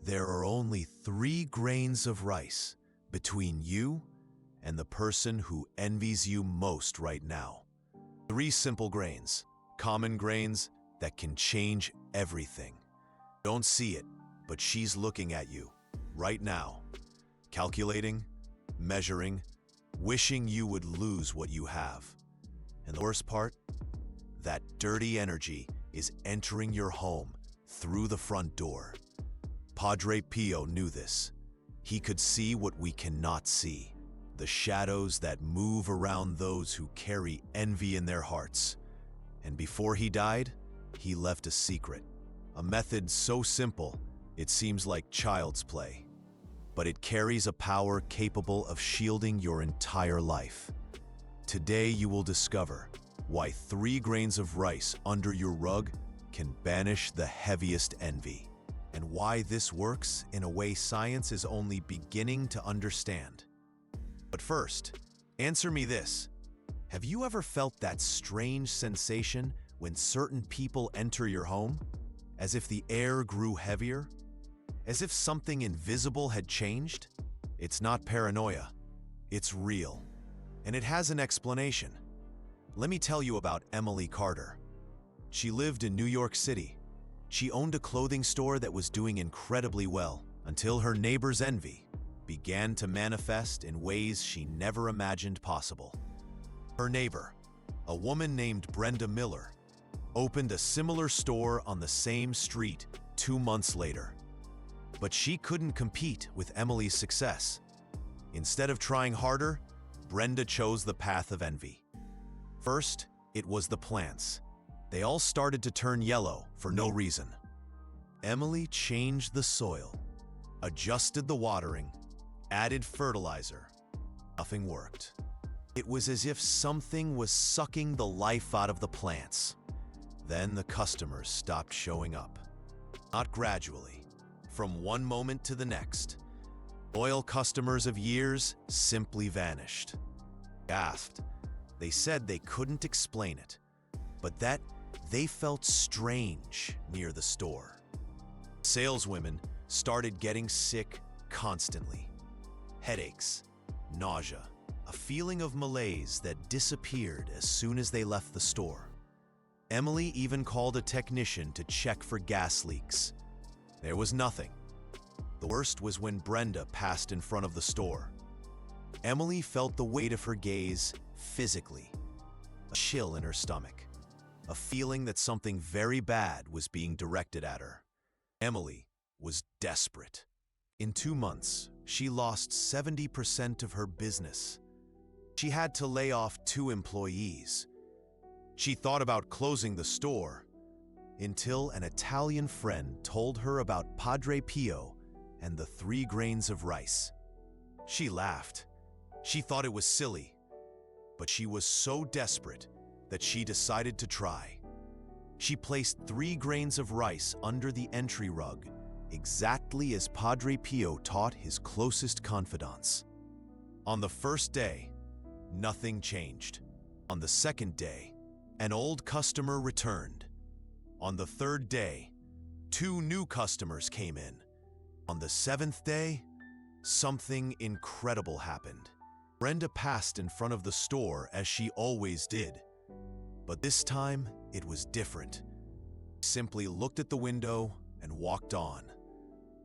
There are only 3 grains of rice between you and the person who envies you most right now. 3 simple grains, common grains that can change everything. Don't see it, but she's looking at you right now, calculating, measuring, wishing you would lose what you have. And the worst part? That dirty energy is entering your home through the front door. Padre Pio knew this. He could see what we cannot see, the shadows that move around those who carry envy in their hearts. And before he died, he left a secret, a method so simple it seems like child's play. But it carries a power capable of shielding your entire life. Today you will discover why 3 grains of rice under your rug can banish the heaviest envy, and why this works in a way science is only beginning to understand. But first, answer me this. Have you ever felt that strange sensation when certain people enter your home? As if the air grew heavier? As if something invisible had changed? It's not paranoia. It's real. And it has an explanation. Let me tell you about Emily Carter. She lived in New York City. She owned a clothing store that was doing incredibly well until her neighbor's envy began to manifest in ways she never imagined possible. Her neighbor, a woman named Brenda Miller, opened a similar store on the same street 2 months later. But she couldn't compete with Emily's success. Instead of trying harder, Brenda chose the path of envy. First, it was the plants. They all started to turn yellow for no reason. Emily changed the soil, adjusted the watering, added fertilizer. Nothing worked. It was as if something was sucking the life out of the plants. Then the customers stopped showing up. Not gradually, from one moment to the next. Loyal customers of years simply vanished. Gasped. They said they couldn't explain it, but that they felt strange near the store. Saleswomen started getting sick constantly. Headaches, nausea, a feeling of malaise that disappeared as soon as they left the store. Emily even called a technician to check for gas leaks. There was nothing. The worst was when Brenda passed in front of the store. Emily felt the weight of her gaze physically, a chill in her stomach, a feeling that something very bad was being directed at her. Emily was desperate. In 2 months, she lost 70% of her business. She had to lay off 2 employees. She thought about closing the store until an Italian friend told her about Padre Pio and the 3 grains of rice. She laughed. She thought it was silly, but she was so desperate that she decided to try. She placed 3 grains of rice under the entry rug, exactly as Padre Pio taught his closest confidants. On the first day, nothing changed. On the second day, an old customer returned. On the third day, 2 new customers came in. On the 7th day, something incredible happened. Brenda passed in front of the store as she always did. But this time, it was different. She simply looked at the window and walked on.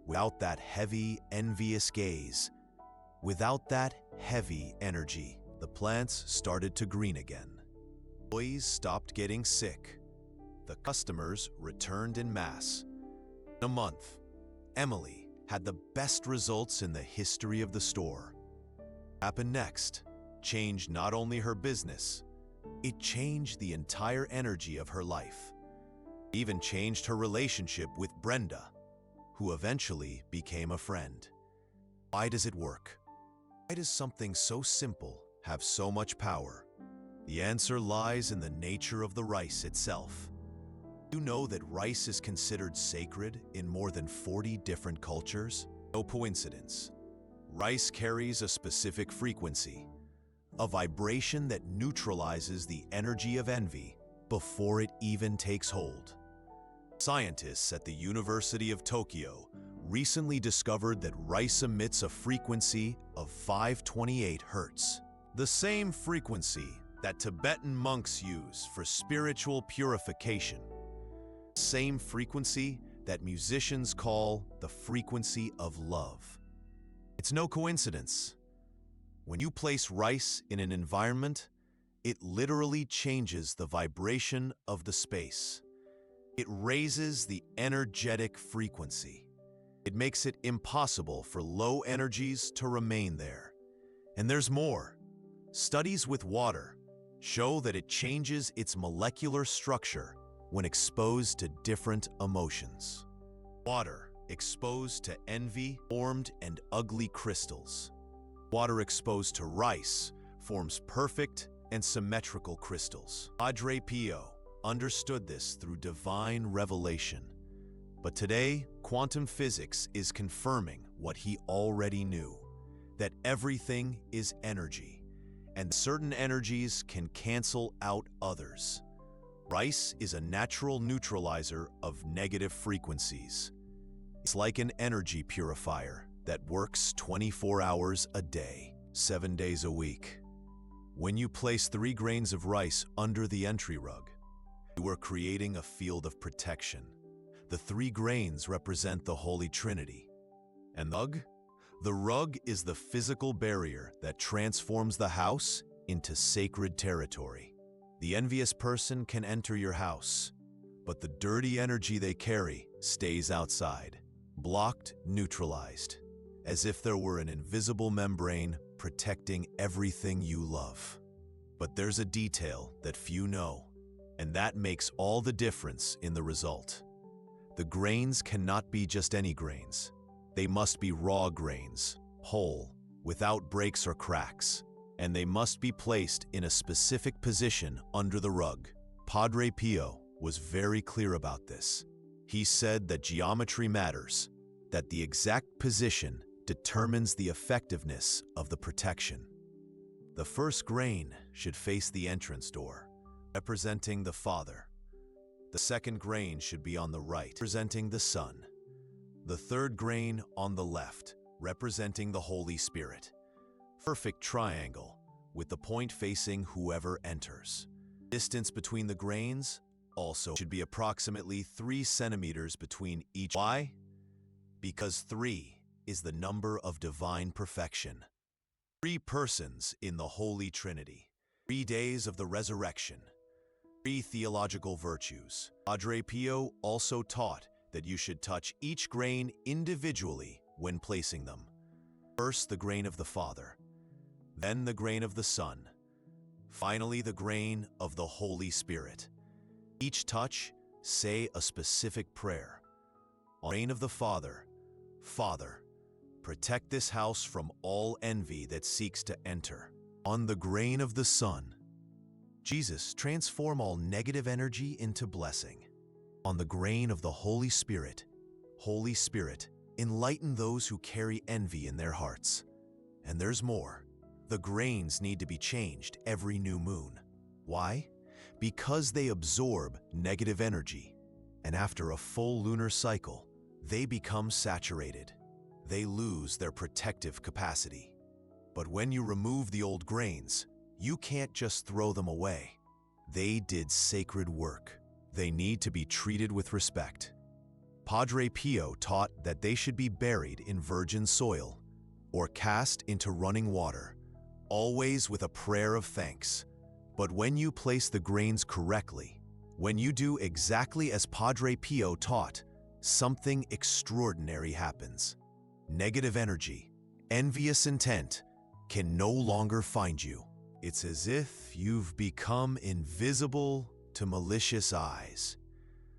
Without that heavy, envious gaze, without that heavy energy, the plants started to green again. Employees stopped getting sick. The customers returned en masse. In a month, Emily had the best results in the history of the store. What happened next changed not only her business, it changed the entire energy of her life. It even changed her relationship with Brenda, who eventually became a friend. Why does it work? Why does something so simple have so much power? The answer lies in the nature of the rice itself. You know that rice is considered sacred in more than 40 different cultures? No coincidence. Rice carries a specific frequency, a vibration that neutralizes the energy of envy before it even takes hold. Scientists at the University of Tokyo recently discovered that rice emits a frequency of 528 Hz, the same frequency that Tibetan monks use for spiritual purification, same frequency that musicians call the frequency of love. It's no coincidence. When you place rice in an environment, it literally changes the vibration of the space. It raises the energetic frequency. It makes it impossible for low energies to remain there. And there's more. Studies with water show that it changes its molecular structure when exposed to different emotions. Water exposed to envy formed and ugly crystals. Water exposed to rice forms perfect and symmetrical crystals. Padre Pio understood this through divine revelation. But today, quantum physics is confirming what he already knew, that everything is energy, and certain energies can cancel out others. Rice is a natural neutralizer of negative frequencies. It's like an energy purifier that works 24 hours a day, 7 days a week. When you place 3 grains of rice under the entry rug, you are creating a field of protection. The 3 grains represent the Holy Trinity. And the rug is the physical barrier that transforms the house into sacred territory. The envious person can enter your house, but the dirty energy they carry stays outside, blocked, neutralized, as if there were an invisible membrane protecting everything you love. But there's a detail that few know, and that makes all the difference in the result. The grains cannot be just any grains. They must be raw grains, whole, without breaks or cracks, and they must be placed in a specific position under the rug. Padre Pio was very clear about this. He said that geometry matters, that the exact position determines the effectiveness of the protection. The first grain should face the entrance door, representing the Father. The second grain should be on the right, representing the Son. The third grain on the left, representing the Holy Spirit. Perfect triangle, with the point facing whoever enters. Distance between the grains also should be approximately 3 centimeters between each. Why? Because 3 is the number of divine perfection. 3 persons in the Holy Trinity. 3 days of the resurrection. 3 theological virtues. Padre Pio also taught that you should touch each grain individually when placing them. First, the grain of the Father, then the grain of the Son, finally the grain of the Holy Spirit. Each touch, say a specific prayer. On the grain of the Father, Father, protect this house from all envy that seeks to enter. On the grain of the Son, Jesus, transform all negative energy into blessing. On the grain of the Holy Spirit, Holy Spirit, enlighten those who carry envy in their hearts. And there's more. The grains need to be changed every new moon. Why? Because they absorb negative energy, and after a full lunar cycle, they become saturated. They lose their protective capacity. But when you remove the old grains, you can't just throw them away. They did sacred work. They need to be treated with respect. Padre Pio taught that they should be buried in virgin soil or cast into running water, always with a prayer of thanks. But when you place the grains correctly, when you do exactly as Padre Pio taught, something extraordinary happens. Negative energy, envious intent can no longer find you. It's as if you've become invisible to malicious eyes.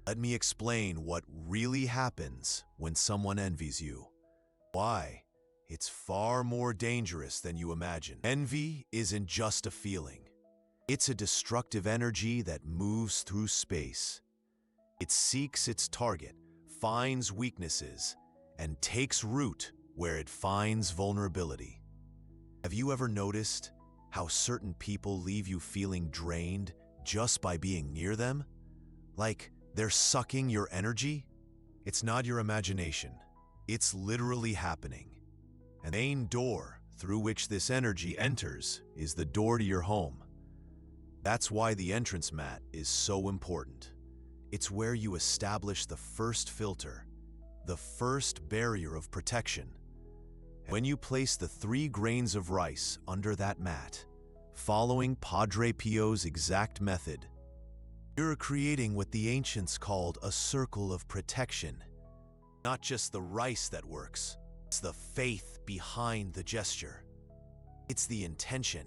Let me explain what really happens when someone envies you. Why? It's far more dangerous than you imagine. Envy isn't just a feeling. It's a destructive energy that moves through space. It seeks its target, finds weaknesses, and takes root where it finds vulnerability. Have you ever noticed how certain people leave you feeling drained just by being near them? Like they're sucking your energy? It's not your imagination. It's literally happening. And the main door through which this energy enters is the door to your home. That's why the entrance mat is so important. It's where you establish the first filter, the first barrier of protection. When you place the 3 grains of rice under that mat, following Padre Pio's exact method, you're creating what the ancients called a circle of protection. Not just the rice that works, it's the faith behind the gesture. It's the intention.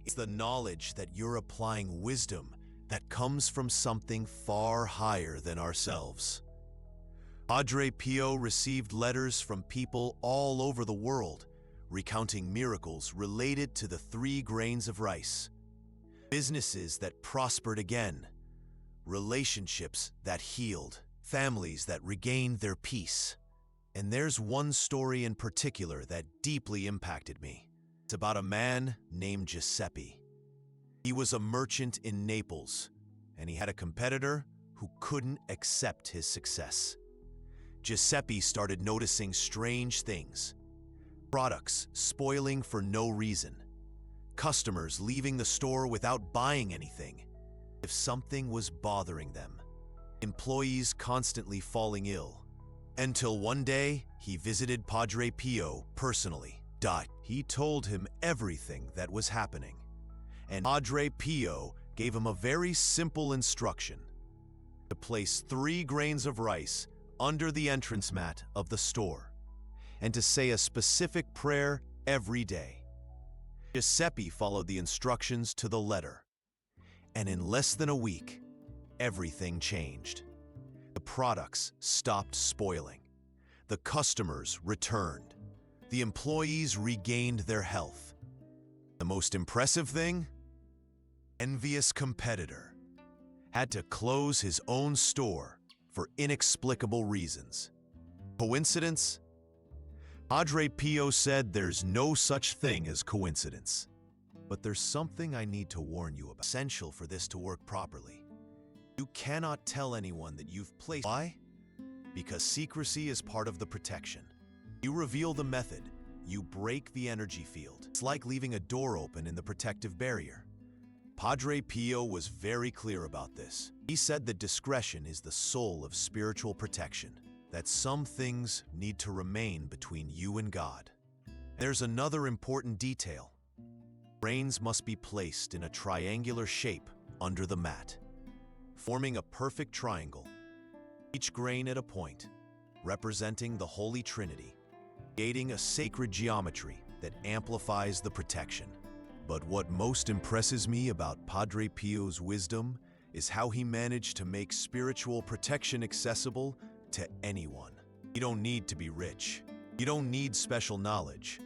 It's the knowledge that you're applying wisdom that comes from something far higher than ourselves. Padre Pio received letters from people all over the world recounting miracles related to the 3 grains of rice. Businesses that prospered again, relationships that healed, families that regained their peace. And there's one story in particular that deeply impacted me. It's about a man named Giuseppe. He was a merchant in Naples, and he had a competitor who couldn't accept his success. Giuseppe started noticing strange things. Products spoiling for no reason. Customers leaving the store without buying anything if something was bothering them. Employees constantly falling ill. Until one day, he visited Padre Pio personally. He told him everything that was happening. And Padre Pio gave him a very simple instruction: to place 3 grains of rice under the entrance mat of the store, and to say a specific prayer every day. Giuseppe followed the instructions to the letter, and in less than a week, everything changed. The products stopped spoiling. The customers returned. The employees regained their health. The most impressive thing? Envious competitor had to close his own store for inexplicable reasons. Coincidence? Padre Pio said there's no such thing as coincidence. But there's something I need to warn you about. Essential for this to work properly. You cannot tell anyone that you've placed. Why? Because secrecy is part of the protection. You reveal the method, you break the energy field. It's like leaving a door open in the protective barrier. Padre Pio was very clear about this. He said that discretion is the soul of spiritual protection, that some things need to remain between you and God. There's another important detail. Grains must be placed in a triangular shape under the mat, forming a perfect triangle, each grain at a point, representing the Holy Trinity, creating a sacred geometry that amplifies the protection. But what most impresses me about Padre Pio's wisdom is how he managed to make spiritual protection accessible to anyone. You don't need to be rich. You don't need special knowledge.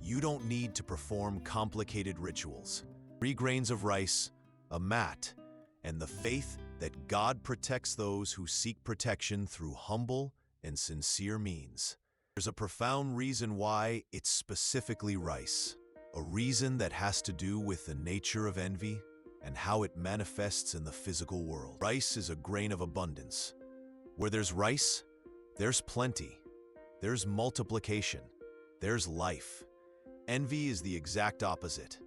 You don't need to perform complicated rituals. 3 grains of rice, a mat, and the faith that God protects those who seek protection through humble and sincere means. There's a profound reason why it's specifically rice, a reason that has to do with the nature of envy and how it manifests in the physical world. Rice is a grain of abundance. Where there's rice, there's plenty, there's multiplication, there's life. Envy is the exact opposite.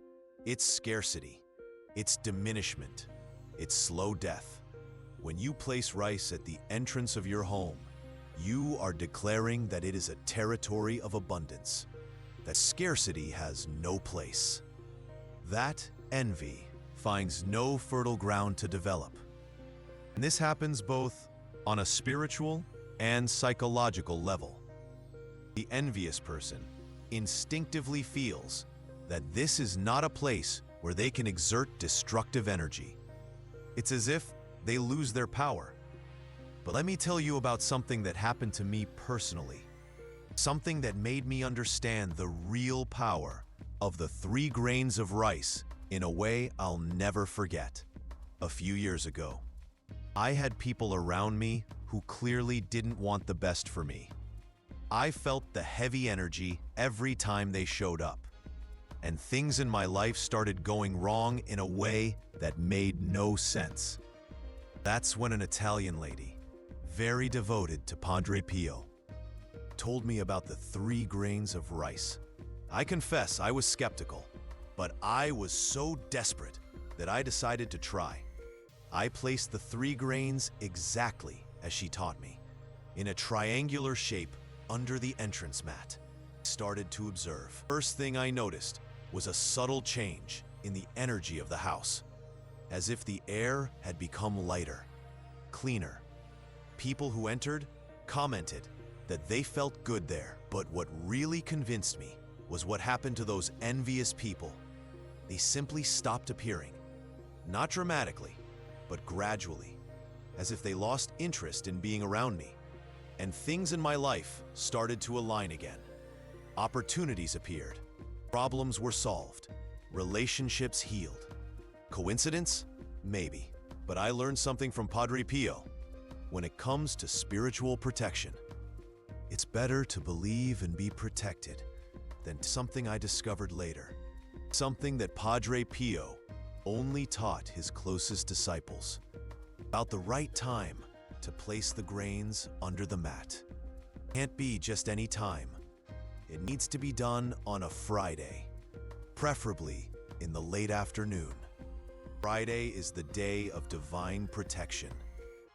It's scarcity, it's diminishment, it's slow death. When you place rice at the entrance of your home, you are declaring that it is a territory of abundance, that scarcity has no place, that envy finds no fertile ground to develop. And this happens both on a spiritual and psychological level. The envious person instinctively feels that this is not a place where they can exert destructive energy. It's as if they lose their power. But let me tell you about something that happened to me personally. Something that made me understand the real power of the 3 grains of rice in a way I'll never forget. A few years ago, I had people around me who clearly didn't want the best for me. I felt the heavy energy every time they showed up, and things in my life started going wrong in a way that made no sense. That's when an Italian lady, very devoted to Padre Pio, told me about the 3 grains of rice. I confess I was skeptical, but I was so desperate that I decided to try. I placed the 3 grains exactly as she taught me, in a triangular shape under the entrance mat. I started to observe. First thing I noticed was a subtle change in the energy of the house, as if the air had become lighter, cleaner. People who entered commented that they felt good there, but what really convinced me was what happened to those envious people. They simply stopped appearing, not dramatically, but gradually, as if they lost interest in being around me, and things in my life started to align again. Opportunities appeared, problems were solved, relationships healed. Coincidence? Maybe. But I learned something from Padre Pio. When it comes to spiritual protection, it's better to believe and be protected than something I discovered later. Something that Padre Pio only taught his closest disciples. About the right time to place the grains under the mat. Can't be just any time. It needs to be done on a Friday, preferably in the late afternoon. Friday is the day of divine protection.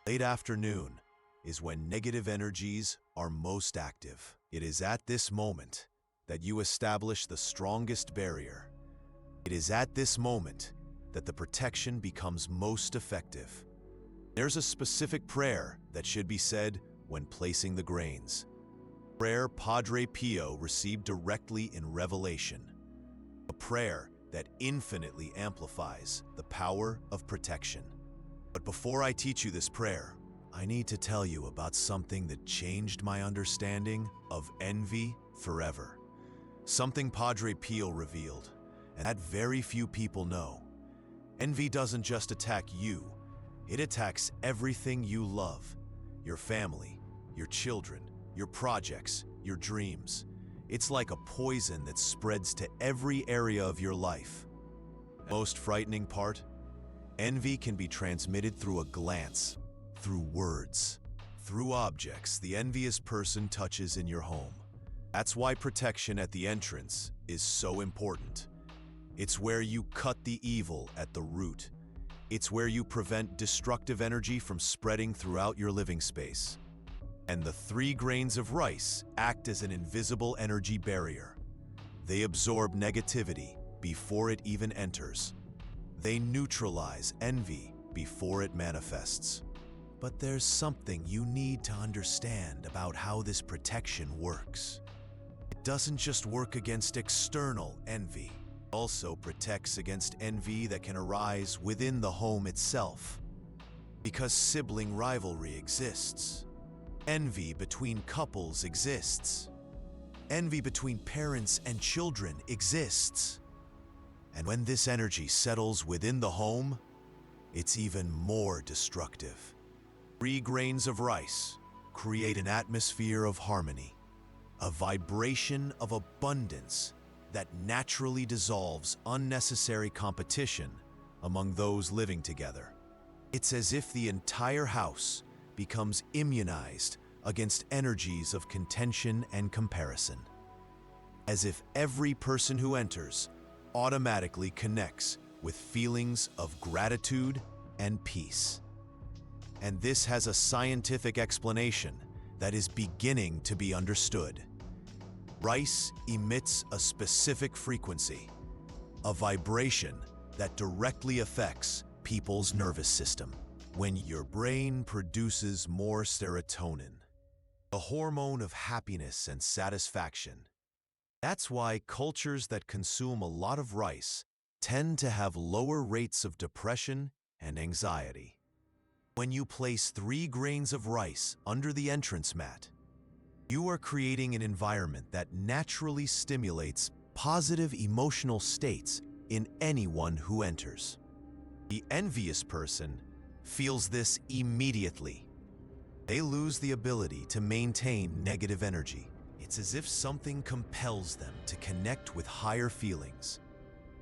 Late afternoon is when negative energies are most active. It is at this moment that you establish the strongest barrier. It is at this moment that the protection becomes most effective. There's a specific prayer that should be said when placing the grains. Prayer Padre Pio received directly in Revelation. A prayer that infinitely amplifies the power of protection. But before I teach you this prayer, I need to tell you about something that changed my understanding of envy forever. Something Padre Pio revealed, and that very few people know. Envy doesn't just attack you, it attacks everything you love. Your family, your children, your projects, your dreams. It's like a poison that spreads to every area of your life. Most frightening part? Envy can be transmitted through a glance, through words, through objects the envious person touches in your home. That's why protection at the entrance is so important. It's where you cut the evil at the root. It's where you prevent destructive energy from spreading throughout your living space. And the 3 grains of rice act as an invisible energy barrier. They absorb negativity before it even enters. They neutralize envy before it manifests. But there's something you need to understand about how this protection works. It doesn't just work against external envy. It also protects against envy that can arise within the home itself. Because sibling rivalry exists. Envy between couples exists. Envy between parents and children exists. And when this energy settles within the home, it's even more destructive. 3 grains of rice create an atmosphere of harmony, a vibration of abundance that naturally dissolves unnecessary competition among those living together. It's as if the entire house becomes immunized against energies of contention and comparison. As if every person who enters automatically connects with feelings of gratitude and peace. And this has a scientific explanation that is beginning to be understood. Rice emits a specific frequency, a vibration that directly affects people's nervous system. When your brain produces more serotonin, the hormone of happiness and satisfaction. That's why cultures that consume a lot of rice tend to have lower rates of depression and anxiety. When you place 3 grains of rice under the entrance mat, you are creating an environment that naturally stimulates positive emotional states in anyone who enters. The envious person feels this immediately. They lose the ability to maintain negative energy. It's as if something compels them to connect with higher feelings.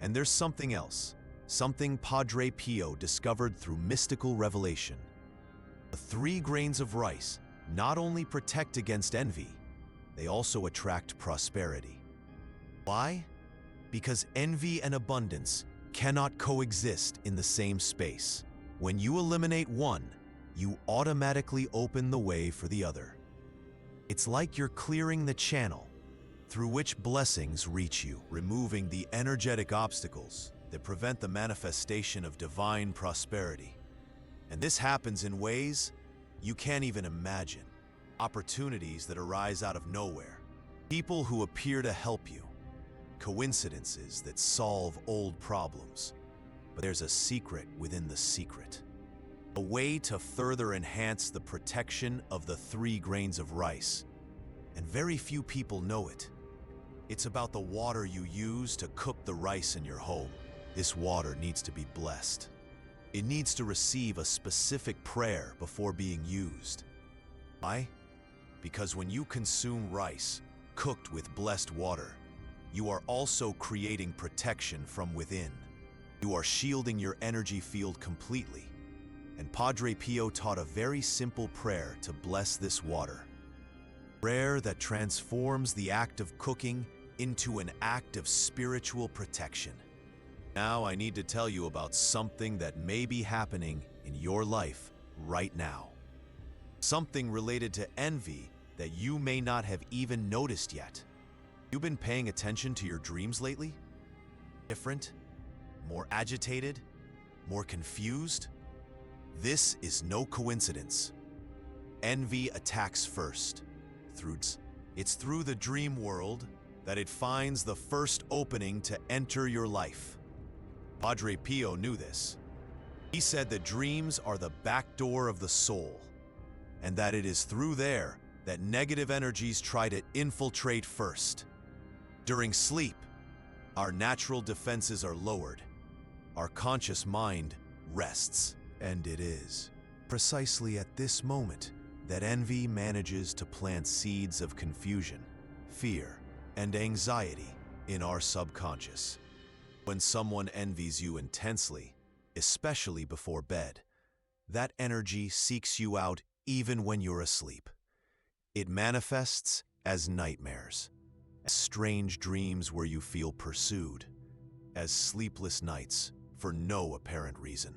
And there's something else, something Padre Pio discovered through mystical revelation. The 3 grains of rice not only protect against envy, they also attract prosperity. Why? Because envy and abundance cannot coexist in the same space. When you eliminate one, you automatically open the way for the other. It's like you're clearing the channel through which blessings reach you, removing the energetic obstacles that prevent the manifestation of divine prosperity. And this happens in ways you can't even imagine. Opportunities that arise out of nowhere. People who appear to help you. Coincidences that solve old problems. But there's a secret within the secret. A way to further enhance the protection of the 3 grains of rice. And very few people know it. It's about the water you use to cook the rice in your home. This water needs to be blessed. It needs to receive a specific prayer before being used. Why? Because when you consume rice cooked with blessed water, you are also creating protection from within. You are shielding your energy field completely. And Padre Pio taught a very simple prayer to bless this water. Prayer that transforms the act of cooking into an act of spiritual protection. Now I need to tell you about something that may be happening in your life right now. Something related to envy that you may not have even noticed yet. You've been paying attention to your dreams lately? Different? More agitated? More confused? This is no coincidence. Envy attacks first. It's through the dream world that it finds the first opening to enter your life. Padre Pio knew this. He said that dreams are the back door of the soul, and that it is through there that negative energies try to infiltrate first. During sleep, our natural defenses are lowered. Our conscious mind rests, and it is precisely at this moment that envy manages to plant seeds of confusion, fear, and anxiety in our subconscious. When someone envies you intensely, especially before bed, that energy seeks you out even when you're asleep. It manifests as nightmares, as strange dreams where you feel pursued, as sleepless nights for no apparent reason.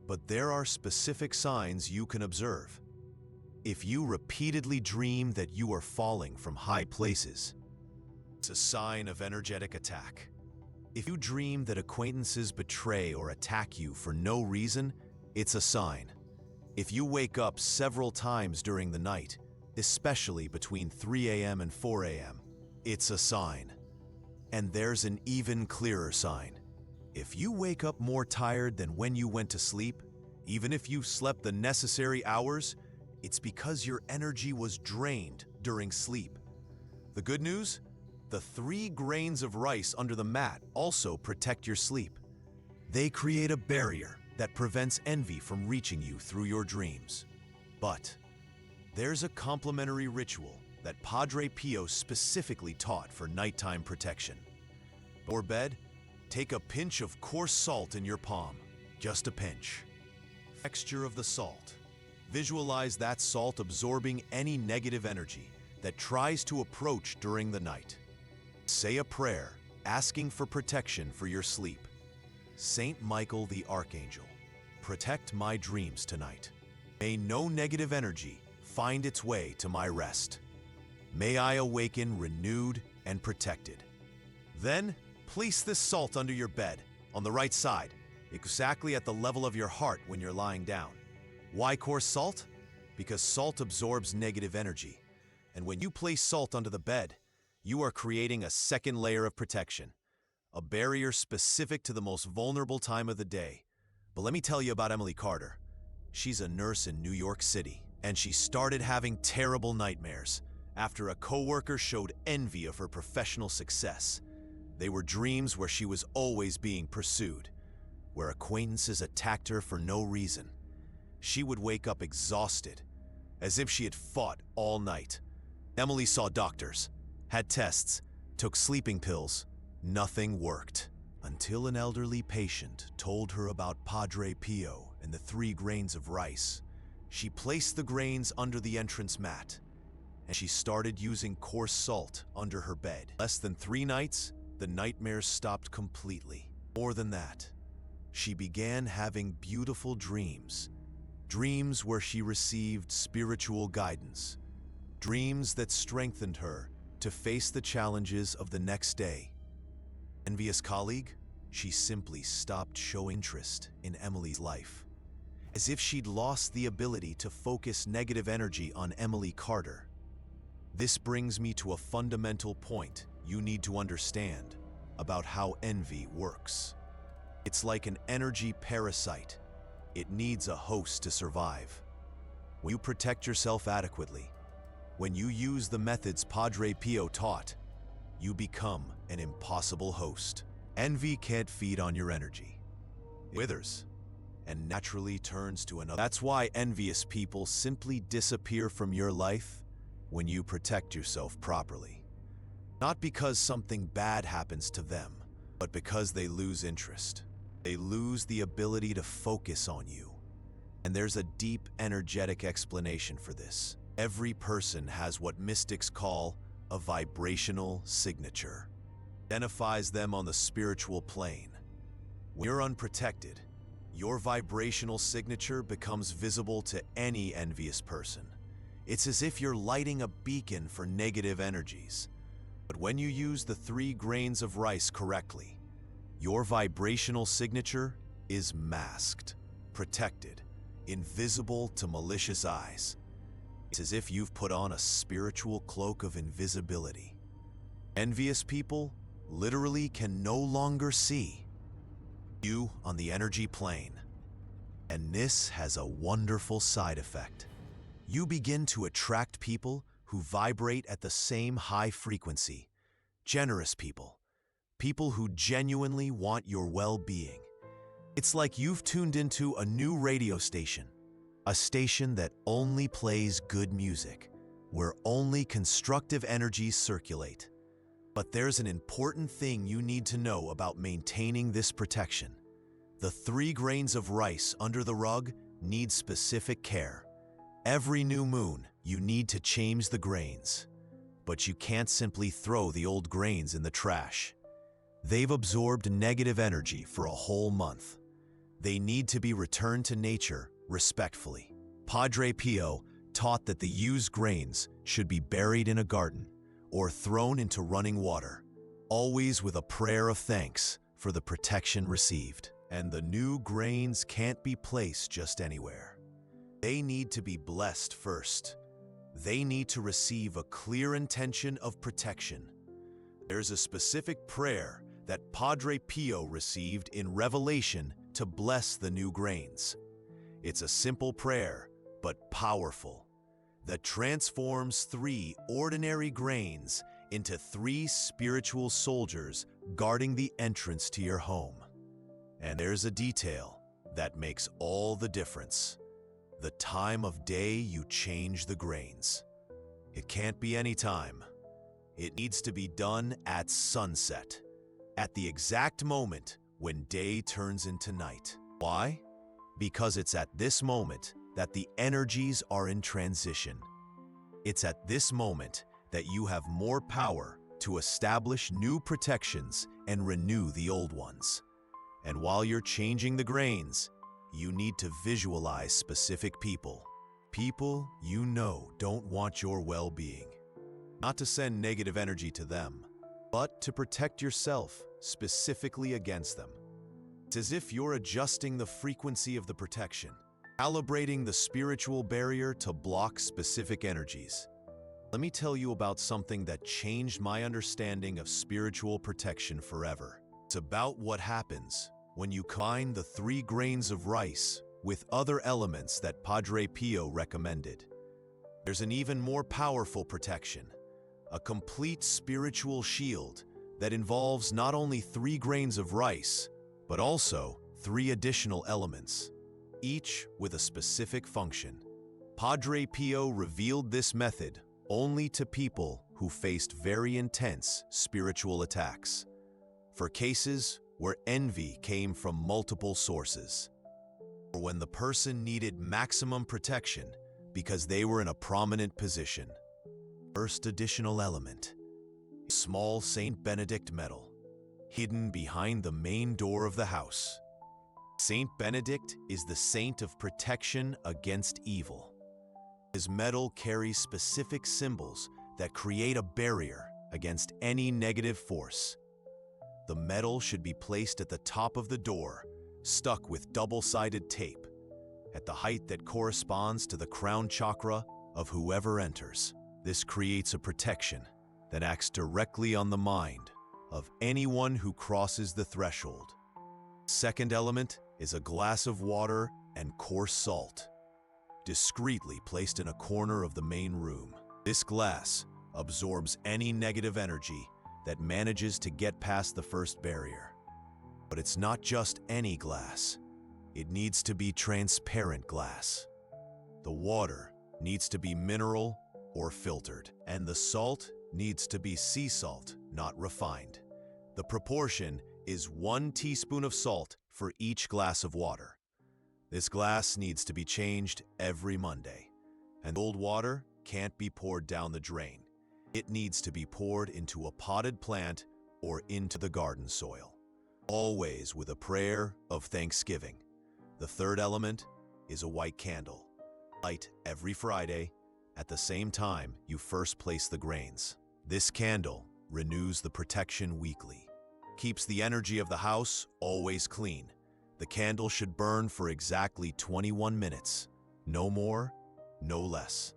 But there are specific signs you can observe. If you repeatedly dream that you are falling from high places, it's a sign of energetic attack. If you dream that acquaintances betray or attack you for no reason, it's a sign. If you wake up several times during the night, especially between 3 a.m. and 4 a.m., it's a sign. And there's an even clearer sign. If you wake up more tired than when you went to sleep, even if you slept the necessary hours, it's because your energy was drained during sleep. The good news? The 3 grains of rice under the mat also protect your sleep. They create a barrier that prevents envy from reaching you through your dreams. But there's a complementary ritual that Padre Pio specifically taught for nighttime protection. Before bed, take a pinch of coarse salt in your palm, just a pinch. Texture of the salt. Visualize that salt absorbing any negative energy that tries to approach during the night. Say a prayer asking for protection for your sleep. Saint Michael the Archangel, protect my dreams tonight. May no negative energy find its way to my rest. May I awaken renewed and protected. Then, place this salt under your bed, on the right side, exactly at the level of your heart when you're lying down. Why coarse salt? Because salt absorbs negative energy. And when you place salt under the bed, you are creating a second layer of protection, a barrier specific to the most vulnerable time of the day. But let me tell you about Emily Carter. She's a nurse in New York City, and she started having terrible nightmares after a coworker showed envy of her professional success. They were dreams where she was always being pursued, where acquaintances attacked her for no reason. She would wake up exhausted, as if she had fought all night. Emily saw doctors, had tests, took sleeping pills. Nothing worked. Until an elderly patient told her about Padre Pio and the 3 grains of rice. She placed the grains under the entrance mat, and she started using coarse salt under her bed. Less than 3 nights, the nightmares stopped completely. More than that, she began having beautiful dreams. Dreams where she received spiritual guidance. Dreams that strengthened her to face the challenges of the next day. Envious colleague, she simply stopped showing interest in Emily's life, as if she'd lost the ability to focus negative energy on Emily Carter. This brings me to a fundamental point you need to understand about how envy works. It's like an energy parasite. It needs a host to survive. When you protect yourself adequately, when you use the methods Padre Pio taught, you become an impossible host. Envy can't feed on your energy. It withers and naturally turns to another. That's why envious people simply disappear from your life when you protect yourself properly. Not because something bad happens to them, but because they lose interest. They lose the ability to focus on you. And there's a deep energetic explanation for this. Every person has what mystics call a vibrational signature. It identifies them on the spiritual plane. When you're unprotected, your vibrational signature becomes visible to any envious person. It's as if you're lighting a beacon for negative energies. But when you use the 3 grains of rice correctly, your vibrational signature is masked, protected, invisible to malicious eyes. It's as if you've put on a spiritual cloak of invisibility. Envious people literally can no longer see you on the energy plane. And this has a wonderful side effect. You begin to attract people who vibrate at the same high frequency. Generous people. People who genuinely want your well-being. It's like you've tuned into a new radio station. A station that only plays good music, where only constructive energies circulate. But there's an important thing you need to know about maintaining this protection. The 3 grains of rice under the rug need specific care. Every new moon, you need to change the grains. But you can't simply throw the old grains in the trash. They've absorbed negative energy for a whole month. They need to be returned to nature respectfully. Padre Pio taught that the used grains should be buried in a garden or thrown into running water, always with a prayer of thanks for the protection received. And the new grains can't be placed just anywhere. They need to be blessed first. They need to receive a clear intention of protection. There's a specific prayer that Padre Pio received in Revelation to bless the new grains. It's a simple prayer, but powerful, that transforms 3 ordinary grains into 3 spiritual soldiers guarding the entrance to your home. And there's a detail that makes all the difference. The time of day you change the grains. It can't be any time. It needs to be done at sunset, at the exact moment when day turns into night. Why? Because it's at this moment that the energies are in transition. It's at this moment that you have more power to establish new protections and renew the old ones. And while you're changing the grains, you need to visualize specific people. People you know don't want your well-being. Not to send negative energy to them, but to protect yourself specifically against them. It's as if you're adjusting the frequency of the protection, calibrating the spiritual barrier to block specific energies. Let me tell you about something that changed my understanding of spiritual protection forever. It's about what happens when you combine the 3 grains of rice with other elements that Padre Pio recommended. There's an even more powerful protection, a complete spiritual shield that involves not only 3 grains of rice, but also 3 additional elements, each with a specific function. Padre Pio revealed this method only to people who faced very intense spiritual attacks, for cases where envy came from multiple sources, or when the person needed maximum protection because they were in a prominent position. First additional element, small Saint Benedict medal, hidden behind the main door of the house. Saint Benedict is the saint of protection against evil. His medal carries specific symbols that create a barrier against any negative force. The medal should be placed at the top of the door, stuck with double-sided tape, at the height that corresponds to the crown chakra of whoever enters. This creates a protection that acts directly on the mind of anyone who crosses the threshold. Second element is a glass of water and coarse salt, discreetly placed in a corner of the main room. This glass absorbs any negative energy that manages to get past the first barrier. But it's not just any glass. It needs to be transparent glass. The water needs to be mineral or filtered, and the salt needs to be sea salt, not refined. The proportion is 1 teaspoon of salt for each glass of water. This glass needs to be changed every Monday, and old water can't be poured down the drain. It needs to be poured into a potted plant or into the garden soil, always with a prayer of thanksgiving. The third element is a white candle, light every Friday at the same time you first place the grains. This candle renews the protection weekly, keeps the energy of the house always clean. The candle should burn for exactly 21 minutes, no more, no less.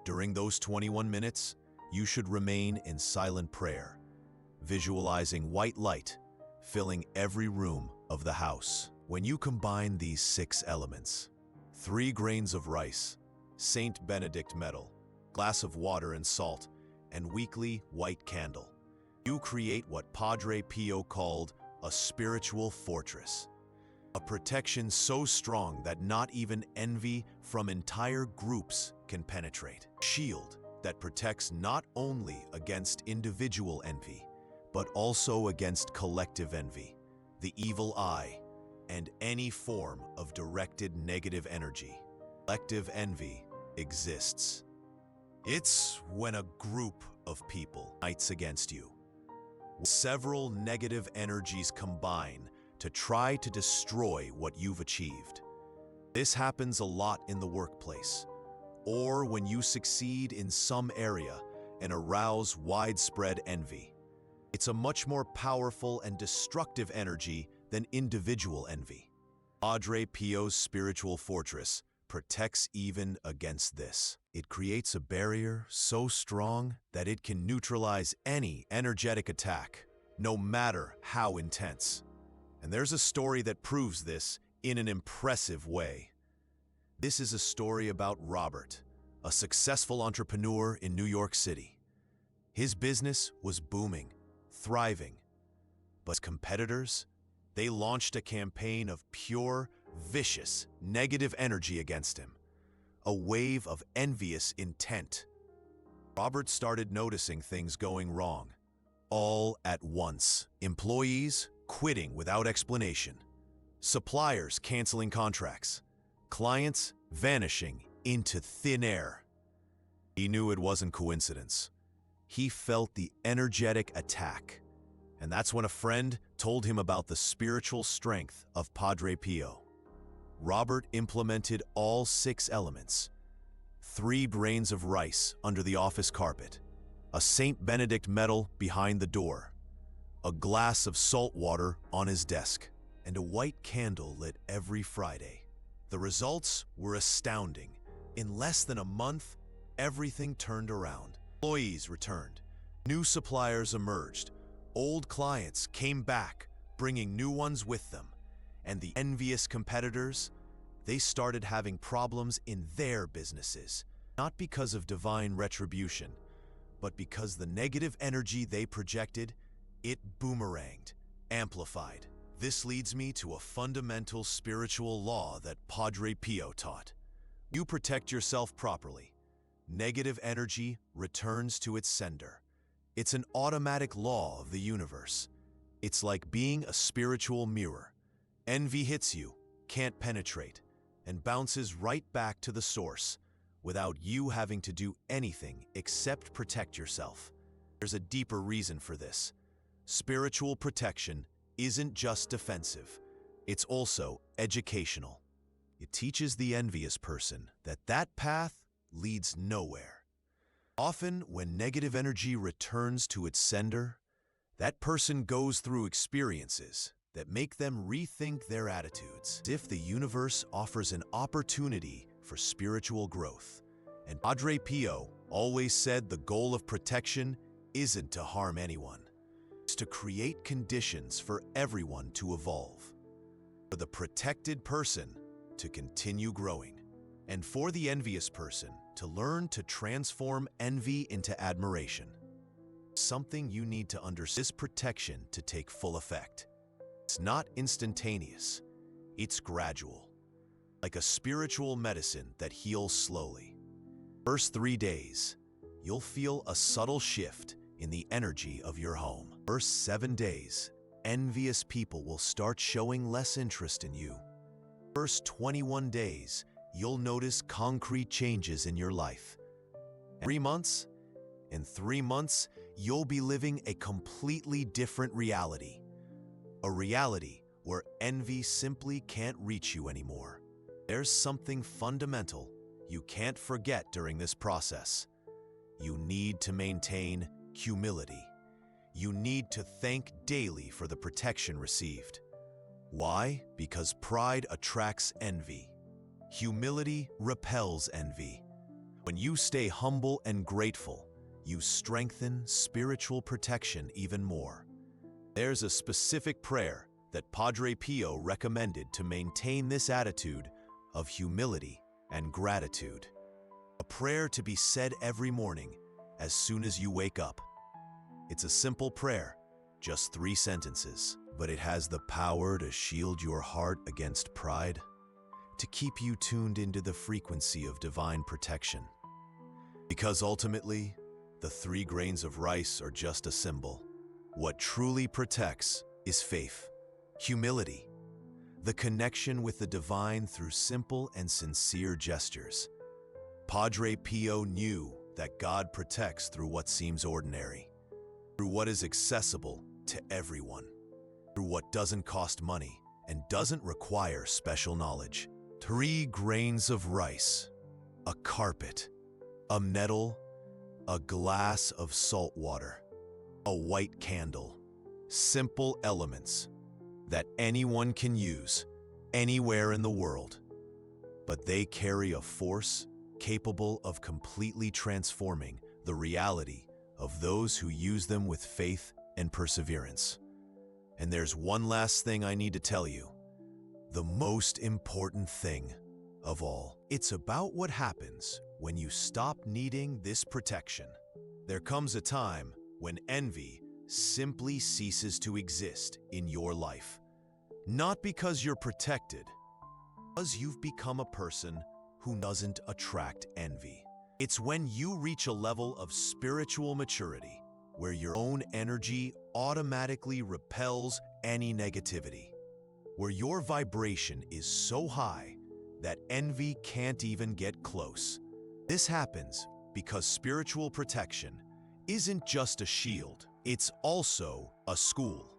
During those 21 minutes, you should remain in silent prayer, visualizing white light filling every room of the house. When you combine these 6 elements, 3 grains of rice, Saint Benedict medal, glass of water and salt, and weekly white candle, you create what Padre Pio called a spiritual fortress. A protection so strong that not even envy from entire groups can penetrate. Shield that protects not only against individual envy, but also against collective envy, the evil eye, and any form of directed negative energy. Collective envy exists. It's when a group of people fights against you. Several negative energies combine to try to destroy what you've achieved. This happens a lot in the workplace, or when you succeed in some area and arouse widespread envy. It's a much more powerful and destructive energy than individual envy. Padre Pio's spiritual fortress protects even against this. It creates a barrier so strong that it can neutralize any energetic attack, no matter how intense. And there's a story that proves this in an impressive way. This is a story about Robert, a successful entrepreneur in New York City. His business was booming, thriving, but his competitors, they launched a campaign of pure, vicious, negative energy against him, a wave of envious intent. Robert started noticing things going wrong, all at once. Employees quitting without explanation, suppliers canceling contracts, clients vanishing into thin air. He knew it wasn't coincidence. He felt the energetic attack, and that's when a friend told him about the spiritual strength of Padre Pio. Robert implemented all 6 elements: 3 grains of rice under the office carpet, a Saint Benedict medal behind the door, a glass of salt water on his desk, and a white candle lit every Friday. The results were astounding. In less than a month, everything turned around. Employees returned, new suppliers emerged, old clients came back, bringing new ones with them, and the envious competitors, they started having problems in their businesses, not because of divine retribution, but because the negative energy they projected, it boomeranged, amplified. This leads me to a fundamental spiritual law that Padre Pio taught. You protect yourself properly, negative energy returns to its sender. It's an automatic law of the universe. It's like being a spiritual mirror. Envy hits you, can't penetrate, and bounces right back to the source, without you having to do anything except protect yourself. There's a deeper reason for this. Spiritual protection isn't just defensive, it's also educational. It teaches the envious person that that path leads nowhere. Often, when negative energy returns to its sender, that person goes through experiences that make them rethink their attitudes, as if the universe offers an opportunity for spiritual growth. And Padre Pio always said the goal of protection isn't to harm anyone. It's to create conditions for everyone to evolve, for the protected person to continue growing, and for the envious person to learn to transform envy into admiration. Something you need to understand this protection to take full effect. It's not instantaneous, it's gradual, like a spiritual medicine that heals slowly. First 3 days, you'll feel a subtle shift in the energy of your home. First 7 days, envious people will start showing less interest in you. First 21 days, you'll notice concrete changes in your life. In 3 months, you'll be living a completely different reality. A reality where envy simply can't reach you anymore. There's something fundamental you can't forget during this process. You need to maintain humility. You need to thank daily for the protection received. Why? Because pride attracts envy. Humility repels envy. When you stay humble and grateful, you strengthen spiritual protection even more. There's a specific prayer that Padre Pio recommended to maintain this attitude of humility and gratitude. A prayer to be said every morning as soon as you wake up. It's a simple prayer, just 3 sentences, but it has the power to shield your heart against pride, to keep you tuned into the frequency of divine protection. Because ultimately, the 3 grains of rice are just a symbol. What truly protects is faith, humility, the connection with the divine through simple and sincere gestures. Padre Pio knew that God protects through what seems ordinary, through what is accessible to everyone, through what doesn't cost money and doesn't require special knowledge. 3 grains of rice, a carpet, a nettle, a glass of salt water, a white candle. Simple elements that anyone can use anywhere in the world, but they carry a force capable of completely transforming the reality of those who use them with faith and perseverance. And there's one last thing I need to tell you. The most important thing of all. It's about what happens when you stop needing this protection. There comes a time when envy simply ceases to exist in your life. Not because you're protected, because you've become a person who doesn't attract envy. It's when you reach a level of spiritual maturity where your own energy automatically repels any negativity, where your vibration is so high that envy can't even get close. This happens because spiritual protection isn't just a shield, it's also a school.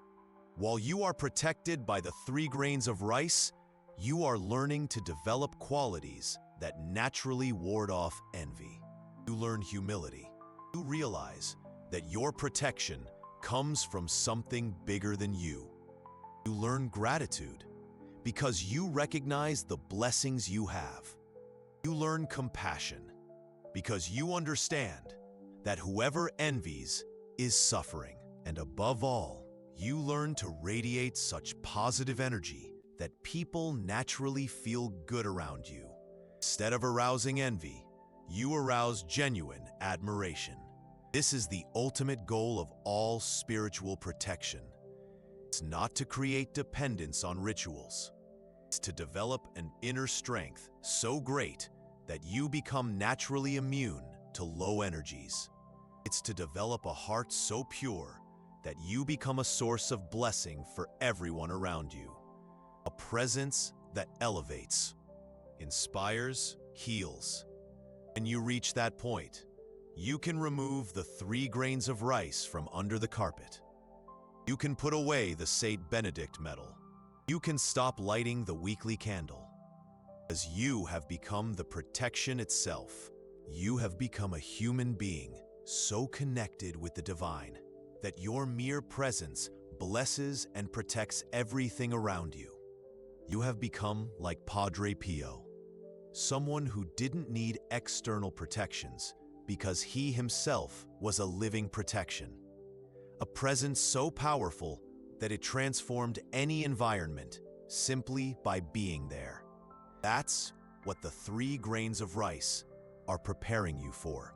While you are protected by the 3 grains of rice, you are learning to develop qualities that naturally ward off envy. You learn humility. You realize that your protection comes from something bigger than you. You learn gratitude because you recognize the blessings you have. You learn compassion because you understand that whoever envies is suffering. And above all, you learn to radiate such positive energy that people naturally feel good around you. Instead of arousing envy, you arouse genuine admiration. This is the ultimate goal of all spiritual protection. It's not to create dependence on rituals. It's to develop an inner strength so great that you become naturally immune to low energies. It's to develop a heart so pure that you become a source of blessing for everyone around you. A presence that elevates, inspires, heals, When you reach that point, you can remove the 3 grains of rice from under the carpet. You can put away the Saint Benedict medal. You can stop lighting the weekly candle. As you have become the protection itself, you have become a human being so connected with the divine that your mere presence blesses and protects everything around you. You have become like Padre Pio, someone who didn't need external protections because he himself was a living protection. A presence so powerful that it transformed any environment simply by being there. That's what the 3 grains of rice are preparing you for.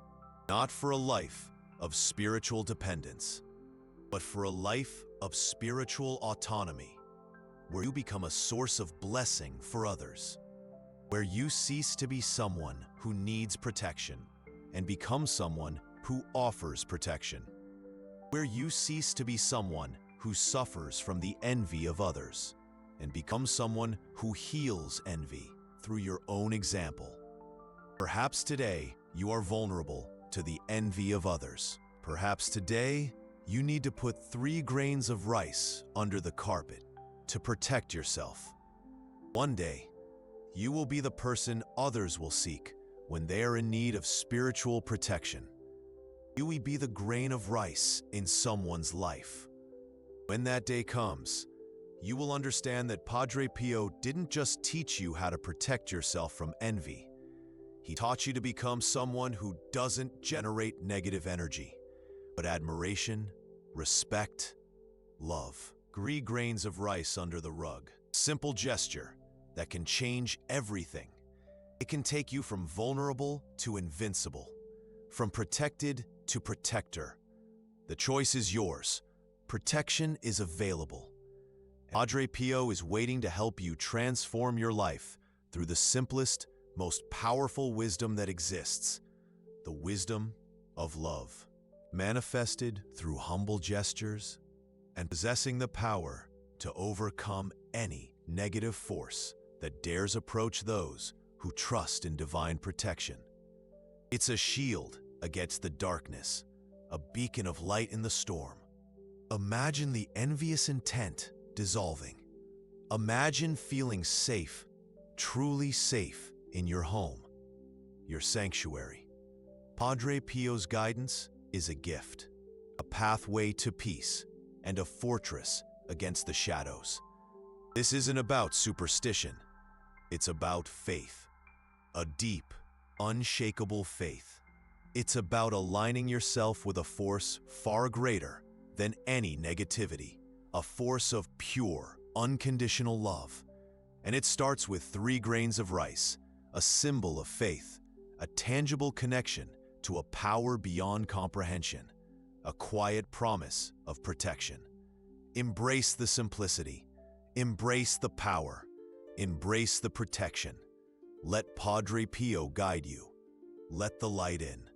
Not for a life of spiritual dependence, but for a life of spiritual autonomy, where you become a source of blessing for others, where you cease to be someone who needs protection and become someone who offers protection, where you cease to be someone who suffers from the envy of others and become someone who heals envy through your own example. Perhaps today you are vulnerable to the envy of others. Perhaps today you need to put 3 grains of rice under the carpet to protect yourself. One day, you will be the person others will seek when they are in need of spiritual protection. You will be the grain of rice in someone's life. When that day comes, you will understand that Padre Pio didn't just teach you how to protect yourself from envy. He taught you to become someone who doesn't generate negative energy, but admiration, respect, love. 3 grains of rice under the rug. Simple gesture that can change everything. It can take you from vulnerable to invincible, from protected to protector. The choice is yours. Protection is available. Padre Pio is waiting to help you transform your life through the simplest, most powerful wisdom that exists, the wisdom of love, manifested through humble gestures and possessing the power to overcome any negative force that dares approach those who trust in divine protection. It's a shield against the darkness, a beacon of light in the storm. Imagine the envious intent dissolving. Imagine feeling safe, truly safe in your home, your sanctuary. Padre Pio's guidance is a gift, a pathway to peace, and a fortress against the shadows. This isn't about superstition. It's about faith, a deep, unshakable faith. It's about aligning yourself with a force far greater than any negativity, a force of pure, unconditional love. And it starts with 3 grains of rice, a symbol of faith, a tangible connection to a power beyond comprehension, a quiet promise of protection. Embrace the simplicity, embrace the power, embrace the protection. Let Padre Pio guide you. Let the light in.